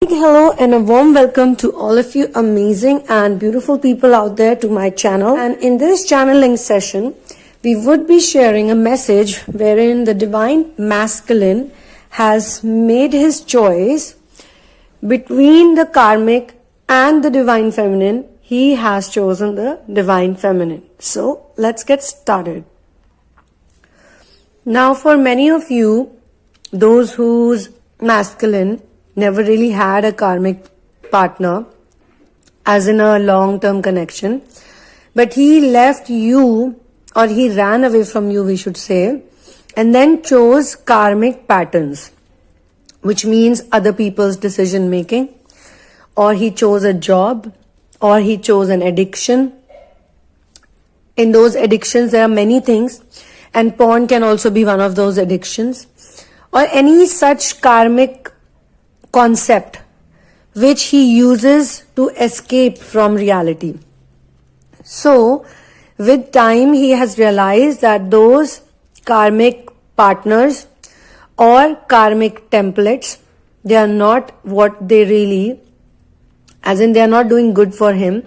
Hello and a warm welcome to all of you amazing and beautiful people out there to my channel. And in this channeling session, we would be sharing a message wherein the Divine Masculine has made his choice between the Karmic and the Divine Feminine. He has chosen the Divine Feminine. So let's get started. Now for many of you, those whose masculine never really had a karmic partner, as in a long-term connection, but he left you, or he ran away from you, we should say, and then chose karmic patterns, which means other people's decision making, or he chose a job, or he chose an addiction. In those addictions, there are many things, and porn can also be one of those addictions, or any such karmic concept which he uses to escape from reality. So with time he has realized that those karmic partners or karmic templates, they are not what they really, as in they are not doing good for him,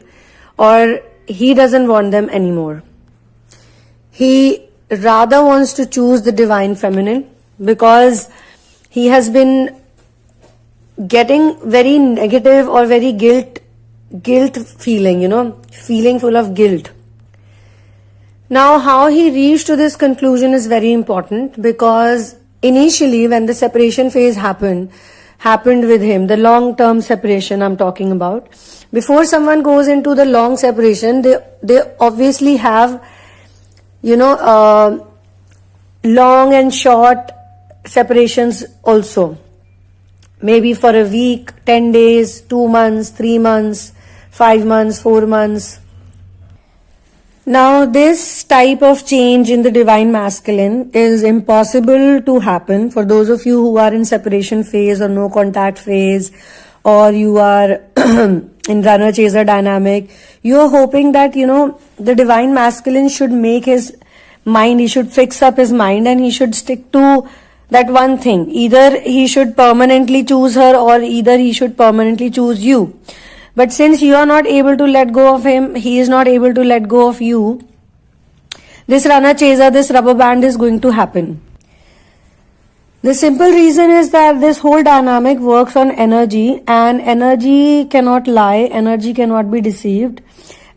or he doesn't want them anymore. He rather wants to choose the Divine Feminine because he has been getting very negative or very guilt feeling, feeling full of guilt. Now how he reached to this conclusion is very important, because initially when the separation phase happened with him, the long-term separation I'm talking about, before someone goes into the long separation, they obviously have long and short separations also. Maybe for a week, 10 days, 2 months, 3 months, 5 months, 4 months. Now this type of change in the Divine Masculine is impossible to happen for those of you who are in separation phase or no contact phase, or you are in runner chaser dynamic. You are hoping that the Divine Masculine should make his mind, he should fix up his mind and he should stick to that one thing. Either he should permanently choose her, or either he should permanently choose you. But since you are not able to let go of him, he is not able to let go of you, this runner chaser, this rubber band is going to happen. The simple reason is that this whole dynamic works on energy, and energy cannot lie, energy cannot be deceived.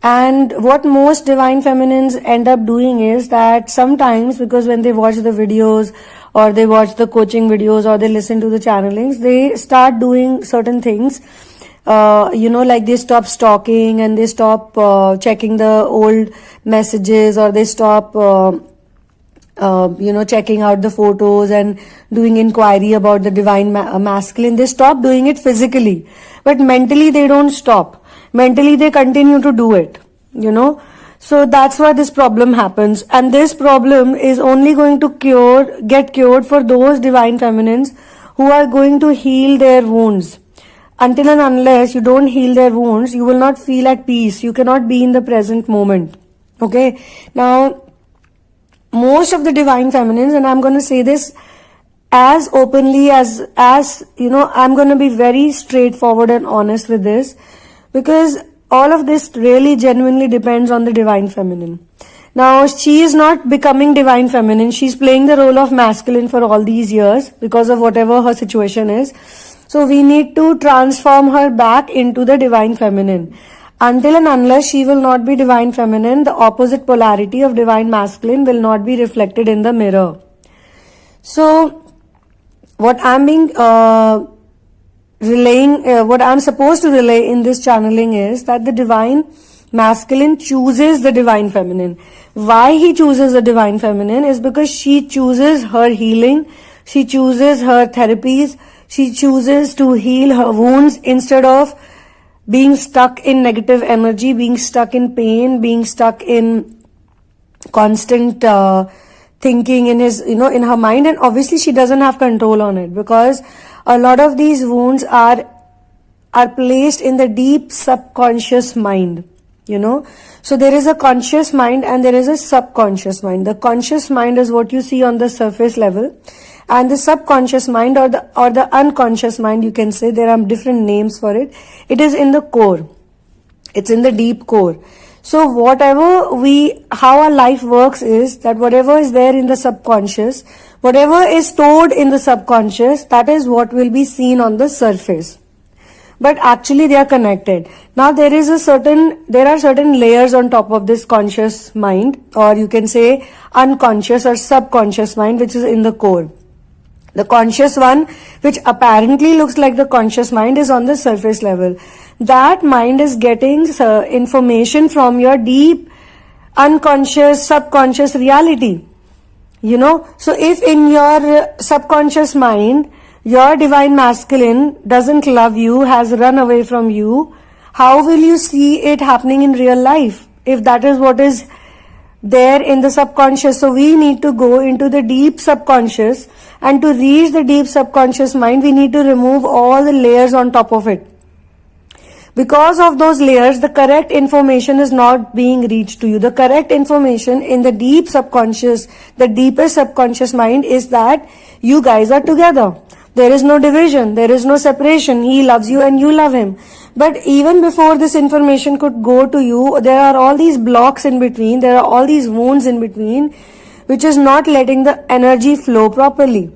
And what most Divine Feminines end up doing is that sometimes, because when they watch the videos or they watch the coaching videos or they listen to the channelings, they start doing certain things, like they stop stalking and they stop checking the old messages, or they stop checking out the photos and doing inquiry about the Divine Masculine. They stop doing it physically, but mentally they don't stop. Mentally they continue to do it, So that's why this problem happens. And this problem is only going to get cured for those Divine Feminines who are going to heal their wounds. Until and unless you don't heal their wounds, you will not feel at peace. You cannot be in the present moment. Okay. Now, most of the Divine Feminines, and I'm going to say this as openly as I'm going to be very straightforward and honest with this, because all of this really genuinely depends on the Divine Feminine. Now, she is not becoming Divine Feminine. She's playing the role of masculine for all these years because of whatever her situation is. So we need to transform her back into the Divine Feminine. Until and unless she will not be Divine Feminine, the opposite polarity of Divine Masculine will not be reflected in the mirror. So what I'm what I'm supposed to relay in this channeling is that the Divine Masculine chooses the Divine Feminine. Why he chooses the Divine Feminine is because she chooses her healing, she chooses her therapies, she chooses to heal her wounds instead of being stuck in negative energy, being stuck in pain, being stuck in constant thinking in in her mind. And obviously she doesn't have control on it, because a lot of these wounds are placed in the deep subconscious mind, So there is a conscious mind and there is a subconscious mind. The conscious mind is what you see on the surface level, And the subconscious mind or the unconscious mind, you can say, there are different names for it. It is in the core. It's in the deep core. So how our life works is that whatever is there in the subconscious, whatever is stored in the subconscious, that is what will be seen on the surface. But actually they are connected. Now there are certain layers on top of this conscious mind, or you can say unconscious or subconscious mind, which is in the core. The conscious one, which apparently looks like the conscious mind, is on the surface level. That mind is getting information from your deep unconscious, subconscious reality. So if in your subconscious mind, your divine masculine doesn't love you, has run away from you, how will you see it happening in real life if that is what is there in the subconscious? So we need to go into the deep subconscious, and to reach the deep subconscious mind, we need to remove all the layers on top of it. Because of those layers, the correct information is not being reached to you. The correct information in the deep subconscious, the deepest subconscious mind, is that you guys are together. There is no division. There is no separation. He loves you and you love him. But even before this information could go to you, there are all these blocks in between. There are all these wounds in between, which is not letting the energy flow properly.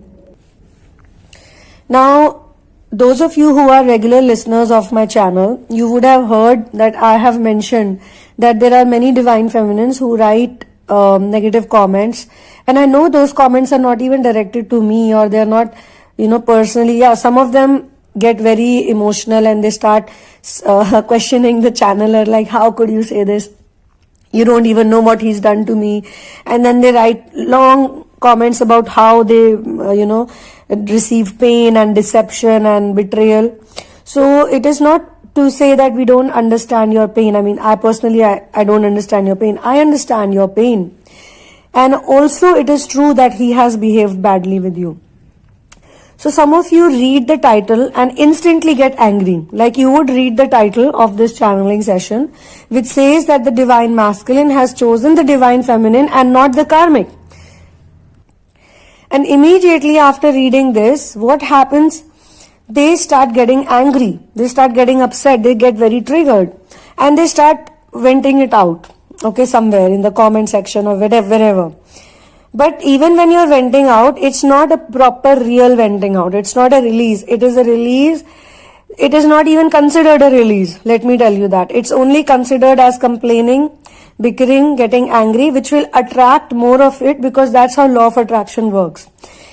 Now, those of you who are regular listeners of my channel, you would have heard that I have mentioned that there are many divine feminines who write negative comments, and I know those comments are not even directed to me, or they are not, personally. Yeah, some of them get very emotional and they start questioning the channeler, like, how could you say this? You don't even know what he's done to me. And then they write long comments about how they, receive pain and deception and betrayal. So it is not to say that we don't understand your pain. I mean, I personally don't understand your pain. I understand your pain. And also it is true that he has behaved badly with you. So some of you read the title and instantly get angry. Like you would read the title of this channeling session, which says that the divine masculine has chosen the divine feminine and not the karmic. And immediately after reading this, what happens? They start getting angry. They start getting upset. They get very triggered. And they start venting it out. Okay, somewhere in the comment section or wherever. But even when you're venting out, it's not a proper real venting out. It's not a release. It is a release. It is not even considered a release. Let me tell you that. It's only considered as complaining, bickering, getting angry, which will attract more of it, because that's how law of attraction works.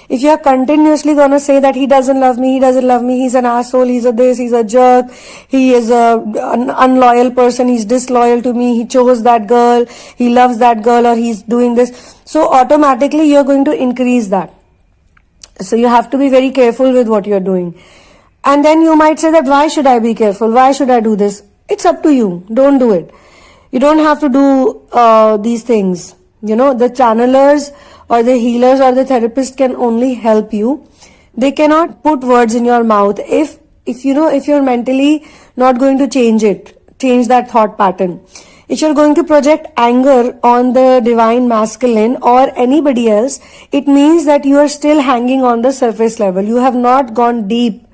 If you're continuously gonna say that he doesn't love me, he's an asshole, he's a this, he's a jerk, he is an unloyal person, he's disloyal to me, he chose that girl, he loves that girl, or he's doing this, so automatically you're going to increase that. So you have to be very careful with what you're doing. And then you might say that, why should I be careful? Why should I do this? It's up to you. Don't do it. You don't have to do these things. The channelers or the healers or the therapist can only help you. They cannot put words in your mouth. If you're mentally not going to change that thought pattern. If you're going to project anger on the divine masculine or anybody else, it means that you are still hanging on the surface level. You have not gone deep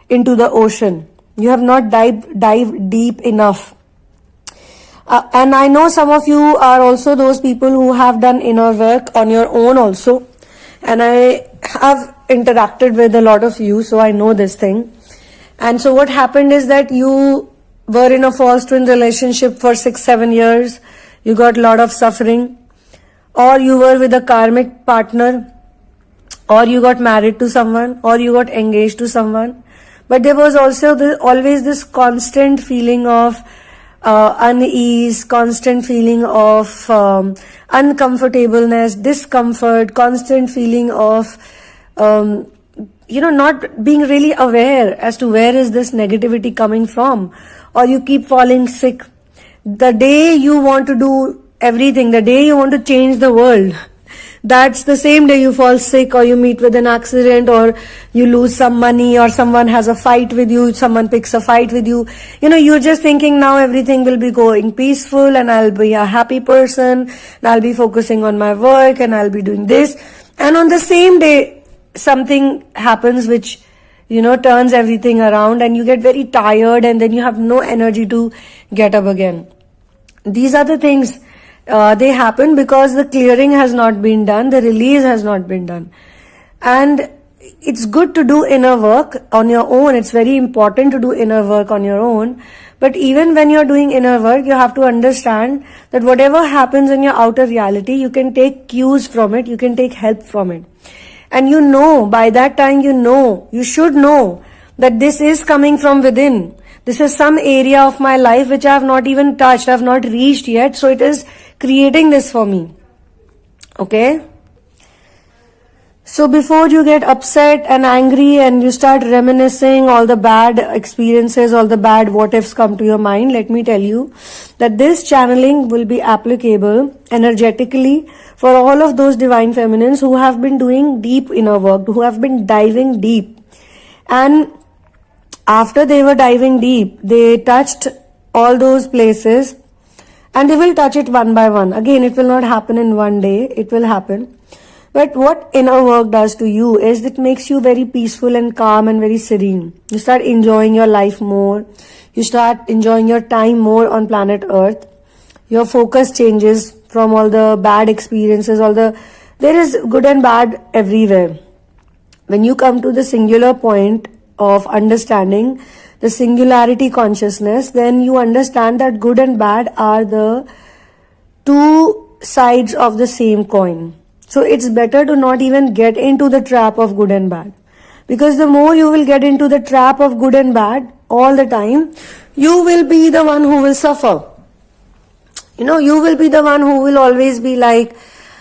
into the ocean. You have not dived deep enough. And I know some of you are also those people who have done inner work on your own also. And I have interacted with a lot of you, so I know this thing. And so what happened is that you were in a false twin relationship for 6-7 years. You got a lot of suffering. Or you were with a karmic partner. Or you got married to someone. Or you got engaged to someone. But there was also always this constant feeling of unease, constant feeling of uncomfortableness, discomfort, constant feeling of not being really aware as to where is this negativity coming from. Or you keep falling sick. The day you want to do everything, the day you want to change the world, that's the same day you fall sick, or you meet with an accident, or you lose some money, or someone has a fight with you, someone picks a fight with you. You're just thinking now everything will be going peaceful and I'll be a happy person and I'll be focusing on my work and I'll be doing this. And on the same day, something happens which, turns everything around, and you get very tired, and then you have no energy to get up again. These are the things, they happen because the clearing has not been done, the release has not been done. And it's good to do inner work on your own. It's very important to do inner work on your own. But even when you're doing inner work, you have to understand that whatever happens in your outer reality, you can take cues from it, you can take help from it. And by that time you should know that this is coming from within. This is some area of my life which I have not even touched, I have not reached yet, so it is creating this for me. Okay? So before you get upset and angry and you start reminiscing all the bad experiences, all the bad what ifs come to your mind, let me tell you that this channeling will be applicable energetically for all of those divine feminines who have been doing deep inner work, who have been diving deep. And after they were diving deep, they touched all those places, and they will touch it one by one. Again, it will not happen in one day, it will happen. But what inner work does to you is it makes you very peaceful and calm and very serene. You start enjoying your life more. You start enjoying your time more on planet Earth. Your focus changes from all the bad experiences, there is good and bad everywhere. When you come to the singular point of understanding, the singularity consciousness, then you understand that good and bad are the two sides of the same coin. So it's better to not even get into the trap of good and bad. Because the more you will get into the trap of good and bad all the time, you will be the one who will suffer. You will be the one who will always be like,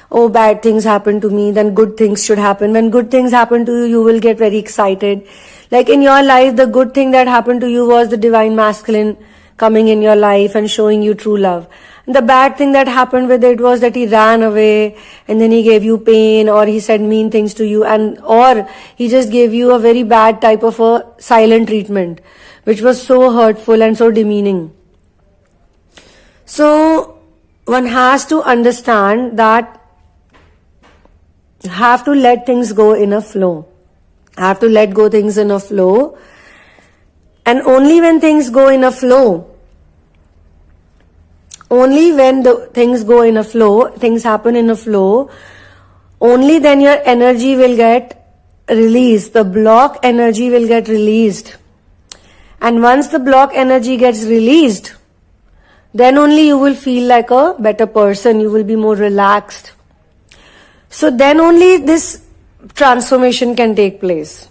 oh, bad things happen to me, then good things should happen. When good things happen to you, you will get very excited. Like in your life, the good thing that happened to you was the divine masculine coming in your life and showing you true love. The bad thing that happened with it was that he ran away and then he gave you pain, or he said mean things to you, or he just gave you a very bad type of a silent treatment, which was so hurtful and so demeaning. So one has to understand that you have to let things go in a flow. Have to let go things in a flow. And only when things go in a flow, only when the things go in a flow, things happen in a flow, only then your energy will get released. The block energy will get released. And once the block energy gets released, then only you will feel like a better person. You will be more relaxed. So then only this transformation can take place.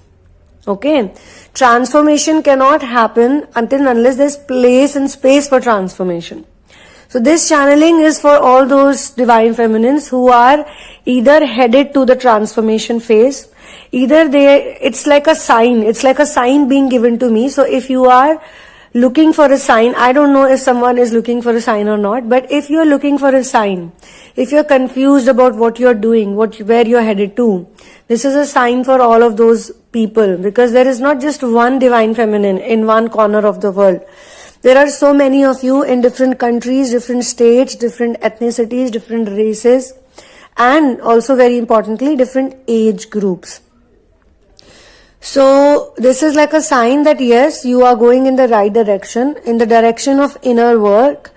Okay? Transformation cannot happen until and unless there's place and space for transformation. So this channeling is for all those divine feminines who are either headed to the transformation phase, it's like a sign being given to me. So if you are looking for a sign, I don't know if someone is looking for a sign or not, but if you're looking for a sign, if you're confused about what you're doing, where you're headed to, this is a sign for all of those people, because there is not just one divine feminine in one corner of the world. There are so many of you in different countries, different states, different ethnicities, different races, and also very importantly, different age groups. So this is like a sign that yes, you are going in the right direction, in the direction of inner work,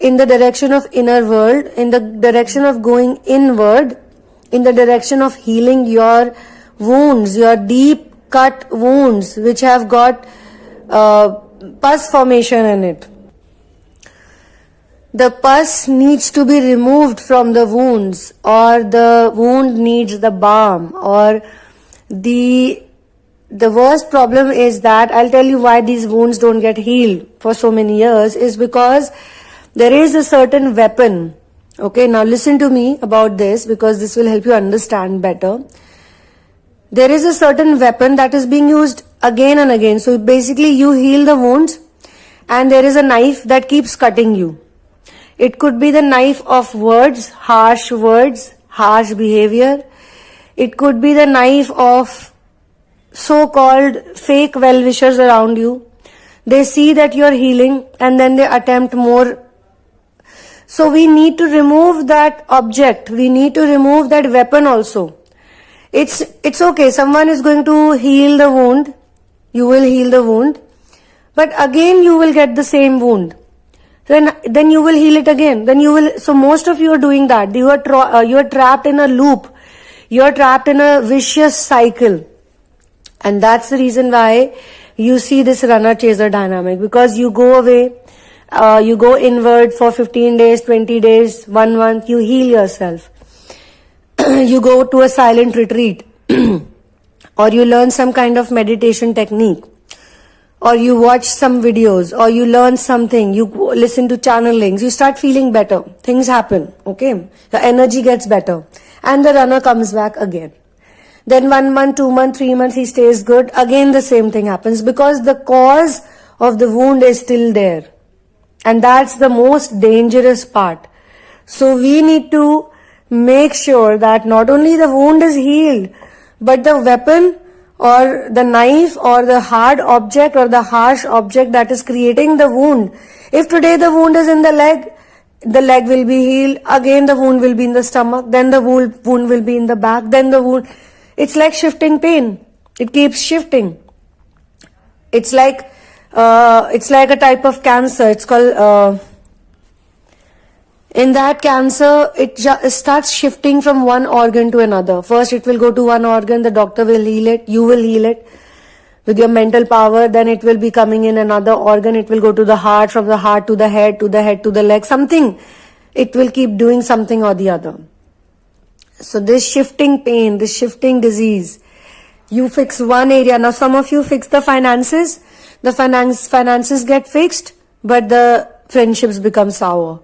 in the direction of inner world, in the direction of going inward, in the direction of healing your wounds, your deep cut wounds which have got pus formation in it. The pus needs to be removed from the wounds, or the wound needs the balm, or the worst problem is that, I'll tell you why these wounds don't get healed for so many years, is because there is a certain weapon. Okay, now listen to me about this, because this will help you understand better. There is a certain weapon that is being used again and again. So basically you heal the wounds and there is a knife that keeps cutting you. It could be the knife of words, harsh behavior. It could be the knife of so-called fake well-wishers around you. They see that you're healing and then they attempt more. So we need to remove that object. We need to remove that weapon also. It's okay. Someone is going to heal the wound. You will heal the wound. But again you will get the same wound. Then you will heal it again. Then you will, so most of you are doing that. You are trapped in a loop. You are trapped in a vicious cycle. And that's the reason why you see this runner-chaser dynamic. Because you go away, you go inward for 15 days, 20 days, 1 month, you heal yourself. You go to a silent retreat. Or you learn some kind of meditation technique. Or you watch some videos, or you learn something, you listen to channelings, you start feeling better. Things happen, okay? The energy gets better. And the runner comes back again. Then 1 month, 2 months, 3 months, he stays good. Again the same thing happens because the cause of the wound is still there. And that's the most dangerous part. So we need to make sure that not only the wound is healed, but the weapon or the knife or the hard object or the harsh object that is creating the wound. If today the wound is in the leg will be healed. Again the wound will be in the stomach. Then the wound will be in the back. Then the wound. It's like shifting pain. It keeps shifting. It's like a type of cancer. It's called, in that cancer, it starts shifting from one organ to another. First it will go to one organ, the doctor will heal it, you will heal it with your mental power. Then it will be coming in another organ, it will go to the heart, from the heart to the head, to the head to the leg, something. It will keep doing something or the other. So this shifting pain, this shifting disease, you fix one area. Now some of you fix the finances. The finances get fixed, but the friendships become sour.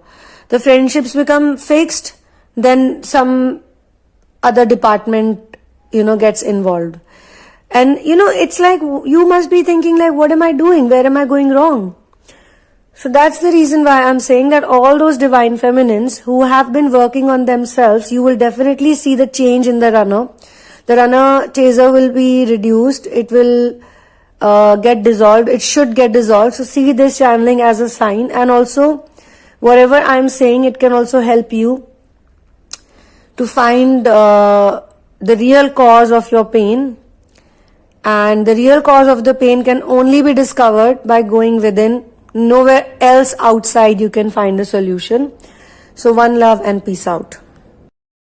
The friendships become fixed, then some other department, gets involved. And, it's like, you must be thinking like, what am I doing? Where am I going wrong? So that's the reason why I'm saying that all those divine feminines who have been working on themselves, you will definitely see the change in the runner. The runner chaser will be reduced. It will get dissolved. It should get dissolved. So see this channeling as a sign. And also, whatever I'm saying, it can also help you to find the real cause of your pain. And the real cause of the pain can only be discovered by going within. Nowhere else outside you can find a solution. So one love and peace out.